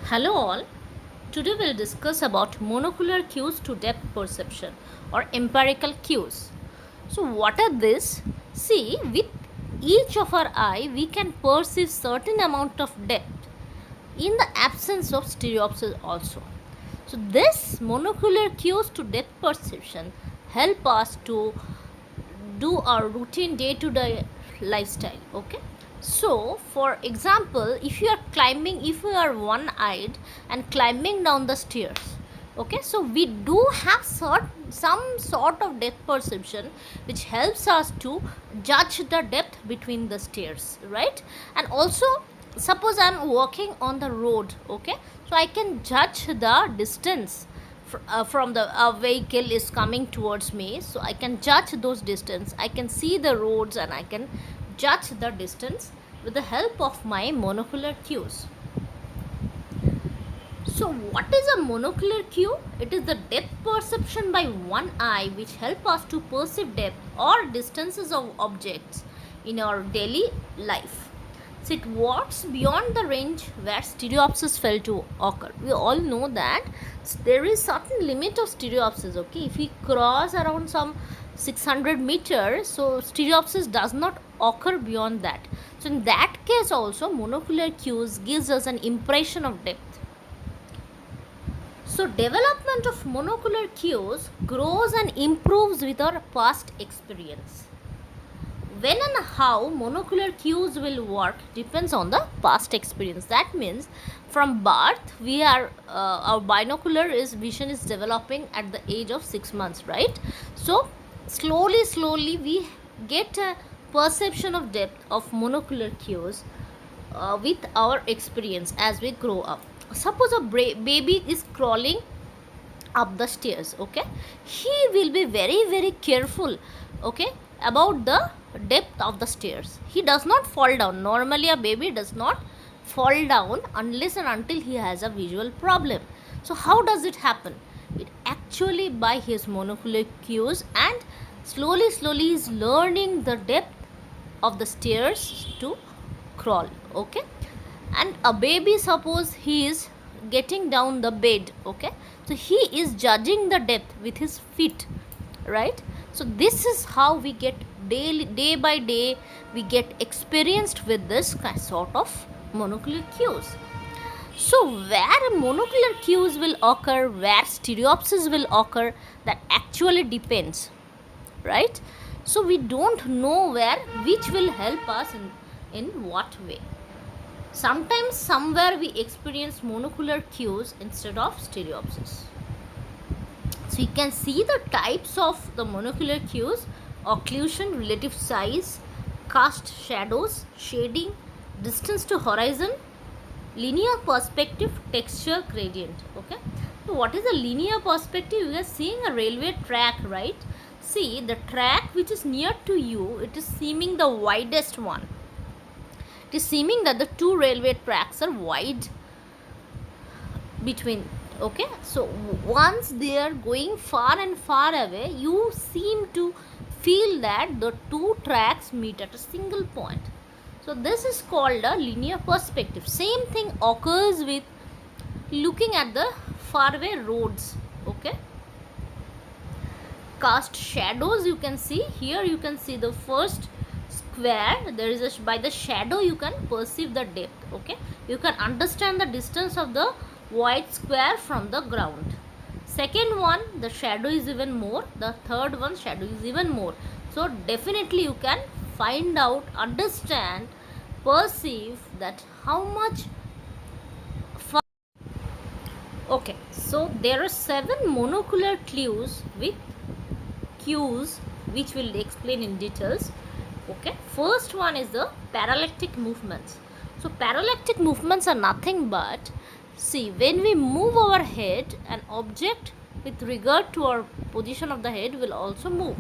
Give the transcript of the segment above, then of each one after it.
Hello all. Today we'll discuss about monocular cues to depth perception or empirical cues. So what are these? See, with each of our eye we can perceive certain amount of depth in the absence of stereopsis also. So this monocular cues to depth perception help us to do our routine day to day lifestyle. Okay, so for example, if you are one eyed and climbing down the stairs, okay, so we do have some sort of depth perception which helps us to judge the depth between the stairs, right? And also, suppose I'm walking on the road, okay, so I can judge the distance from the vehicle is coming towards me, so I can judge those distance. I can see the roads and I can judge the distance with the help of my monocular cues. So what is a monocular cue? It is the depth perception by one eye which help us to perceive depth or distances of objects in our daily life. So it works beyond the range where stereopsis fail to occur. We all know that there is certain limit of stereopsis. Okay, if we cross around some 600 meters, so stereopsis does not occur beyond that. So in that case also monocular cues gives us an impression of depth. So development of monocular cues grows and improves with our past experience. When and how monocular cues will work depends on the past experience. That means from birth we are our binocular vision is developing at the age of 6 months, right? So slowly we get a perception of depth of monocular cues with our experience as we grow up. Suppose a baby is crawling up the stairs, okay, he will be very careful, okay, about the depth of the stairs. He does not fall down. Normally a baby does not fall down unless and until he has a visual problem. So how does it happen? It actually by his monocular cues, and slowly is learning the depth of the stairs to crawl, okay. And a baby, suppose he is getting down the bed, okay, so he is judging the depth with his feet, right? So this is how we get day by day we get experienced with this sort of monocular cues. So where monocular cues will occur, where stereopsis will occur, that actually depends, right? So we don't know which will help us in what way. Sometimes somewhere we experience monocular cues instead of stereopsis. So you can see the types of the monocular cues: occlusion, relative size, cast shadows, shading, distance to horizon, linear perspective, texture, gradient. Okay. So what is a linear perspective? You are seeing a railway track, right? See, the track which is near to you, it is seeming the widest one. It is seeming that the two railway tracks are wide between, okay. So once they are going far and far away, you seem to feel that the two tracks meet at a single point. So this is called a linear perspective. Same thing occurs with looking at the faraway roads, okay. Cast shadows, you can see here, you can see the first square, there is a, by the shadow you can perceive the depth, okay. You can understand the distance of the white square from the ground. Second one, the shadow is even more. The third one, shadow is even more. So definitely you can find out, understand, perceive that how much far. Okay, so there are 7 monocular cues which we'll explain in details. Okay, first one is the parallactic movements. So parallactic movements are nothing but, see, when we move our head, an object with regard to our position of the head will also move.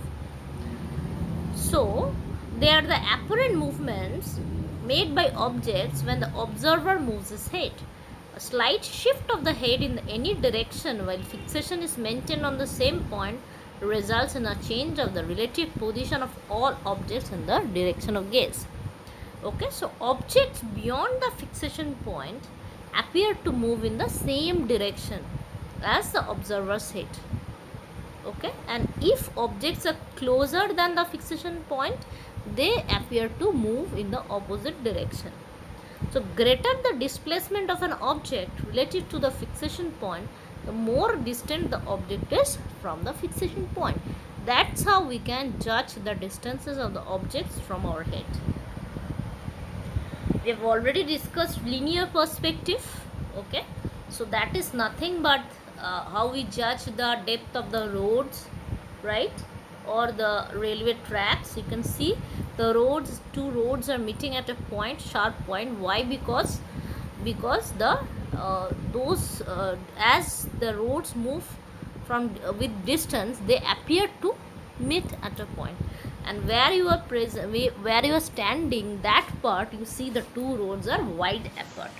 So they are the apparent movements made by objects when the observer moves his head. A slight shift of the head in any direction while fixation is maintained on the same point results in a change of the relative position of all objects in the direction of gaze. Okay, so objects beyond the fixation point appear to move in the same direction as the observer's head. Okay, and if objects are closer than the fixation point, they appear to move in the opposite direction. So greater the displacement of an object relative to the fixation point, the more distant the object is from the fixation point. That's how we can judge the distances of the objects from our head. We have already discussed linear perspective. Okay, so that is nothing but how we judge the depth of the roads, right, or the railway tracks. You can see the roads, two roads are meeting at a point, sharp point. Why? Because the as the roads move from with distance, they appear to meet at a point, and where you are where you are standing, that part you see the two roads are wide apart.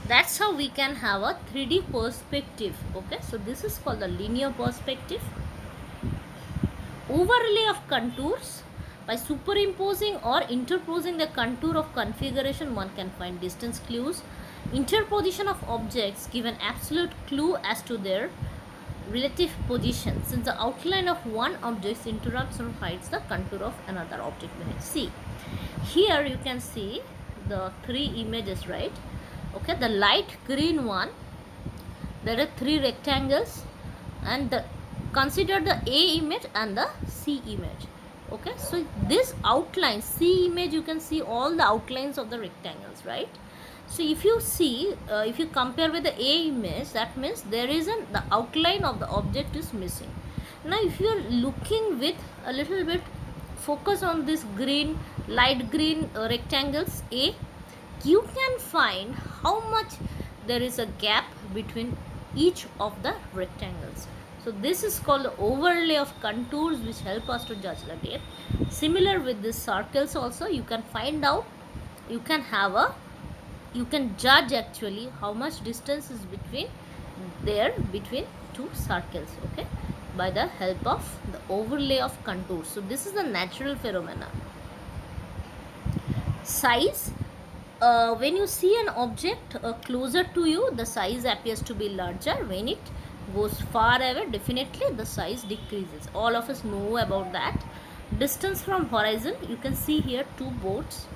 That's how we can have a 3D perspective. Okay, so this is called the linear perspective. Overlay of contours. By superimposing or interposing the contour of configuration, one can find distance clues. Interposition of objects give an absolute clue as to their relative position, since the outline of one object interrupts or hides the contour of another object behind. See, here you can see the three images, right? Okay, the light green one, there are three rectangles, and consider the A image and the C image. Okay, so this outline, C image, you can see all the outlines of the rectangles, right? So if you see, if you compare with the A image, that means there isn't, the outline of the object is missing. Now if you are looking with a little bit focus on this green, light green rectangles A, you can find how much there is a gap between each of the rectangles. So this is called the overlay of contours, which help us to judge the depth. Similar with these circles also, you can find out, you can judge actually how much distance is between two circles, okay, by the help of the overlay of contours. So this is the natural phenomena. Size. When you see an object closer to you, the size appears to be larger. When it goes far away, definitely the size decreases. All of us know about that. Distance from horizon, you can see here two boats.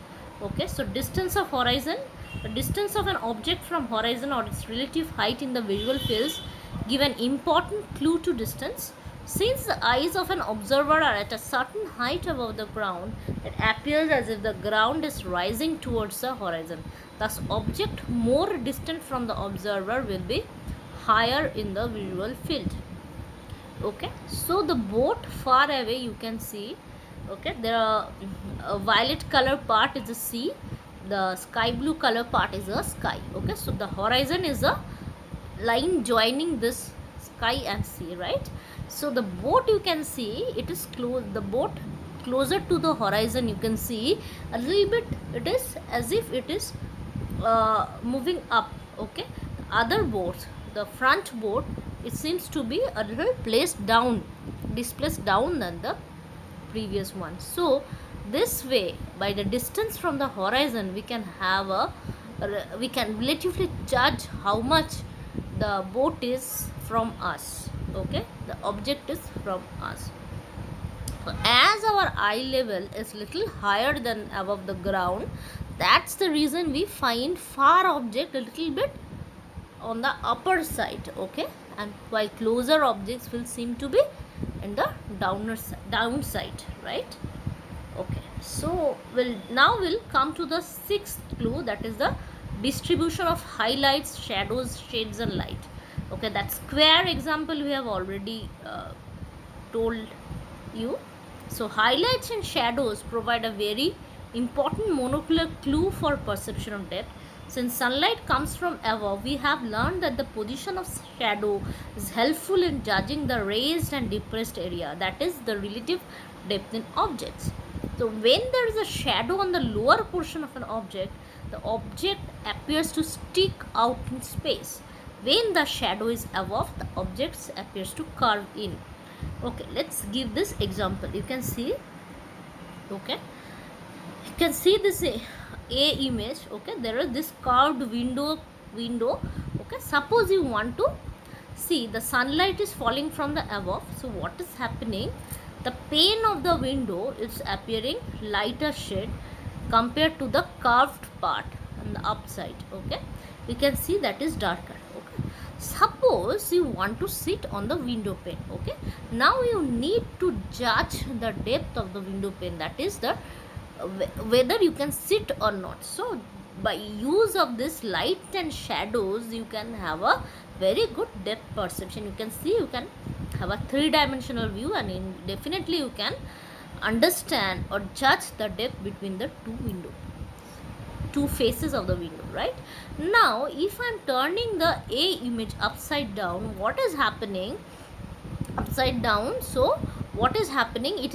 Okay, so distance of horizon, the distance of an object from horizon or its relative height in the visual fields give an important clue to distance. Since the eyes of an observer are at a certain height above the ground, it appears as if the ground is rising towards the horizon. Thus, object more distant from the observer will be higher in the visual field. Okay, so the boat far away, you can see, okay, there are a violet color part is the sea, the sky blue color part is the sky. Okay, so the horizon is a line joining this sky and sea, right? So the boat, you can see it is close, the boat closer to the horizon, you can see a little bit, it is as if it is moving up. Okay, other boats, the front boat, it seems to be a little displaced down than the previous one. So this way, by the distance from the horizon, we can relatively judge how much the boat is from us. Okay, the object is from us. So as our eye level is little higher than above the ground, that's the reason we find far object a little bit on the upper side. Okay, and while closer objects will seem to be in the downside, right? Okay, so we'll come to the sixth clue, that is the distribution of highlights, shadows, shades and light. Okay, that square example we have already told you. So highlights and shadows provide a very important monocular clue for perception of depth. Since sunlight comes from above, we have learned that the position of shadow is helpful in judging the raised and depressed area, that is the relative depth in objects. So when there is a shadow on the lower portion of an object, the object appears to stick out in space. When the shadow is above, the object appears to curve in. Okay, let's give this example. You can see, okay, you can see this A image. Okay, there is this curved window window. Okay, suppose you want to see the sunlight is falling from the above. So what is happening? The pane of the window is appearing lighter shade compared to the curved part on the upside. Okay, we can see that is darker. Okay, suppose you want to sit on the window pane. Okay, now you need to judge the depth of the window pane, that is the whether you can sit or not. So by use of this light and shadows, you can have a very good depth perception. You can see, you can have a three-dimensional view, and definitely you can understand or judge the depth between the two faces of the window, right? Now if I'm turning the A image upside down, what is happening? Upside down, so what is happening? It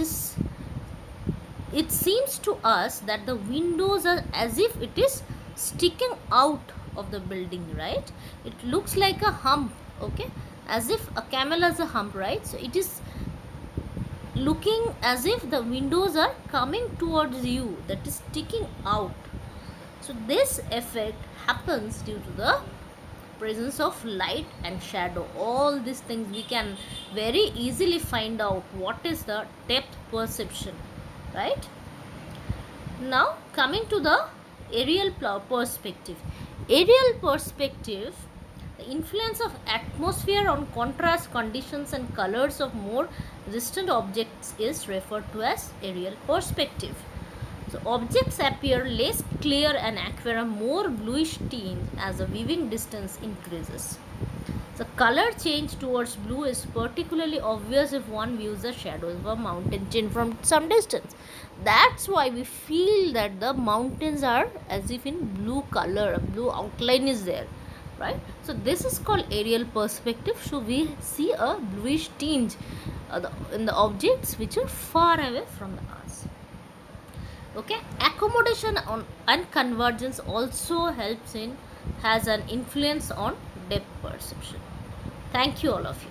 seems to us that the windows are as if it is sticking out of the building, right? It looks like a hump. Okay, as if a camel has a hump, right? So it is looking as if the windows are coming towards you, that is sticking out. So this effect happens due to the presence of light and shadow. All these things we can very easily find out what is the depth perception, right? Now coming to the aerial perspective. Aerial perspective, the influence of atmosphere on contrast conditions and colors of more distant objects is referred to as aerial perspective. So objects appear less clear and acquire more bluish tint as the viewing distance increases. The color change towards blue is particularly obvious if one views the shadows of a mountain chain from some distance. That's why we feel that the mountains are as if in blue color, a blue outline is there, right? So this is called aerial perspective. So we see a bluish tinge in the objects which are far away from us. Okay, accommodation on and convergence also has an influence on depth perception. Thank you all of you.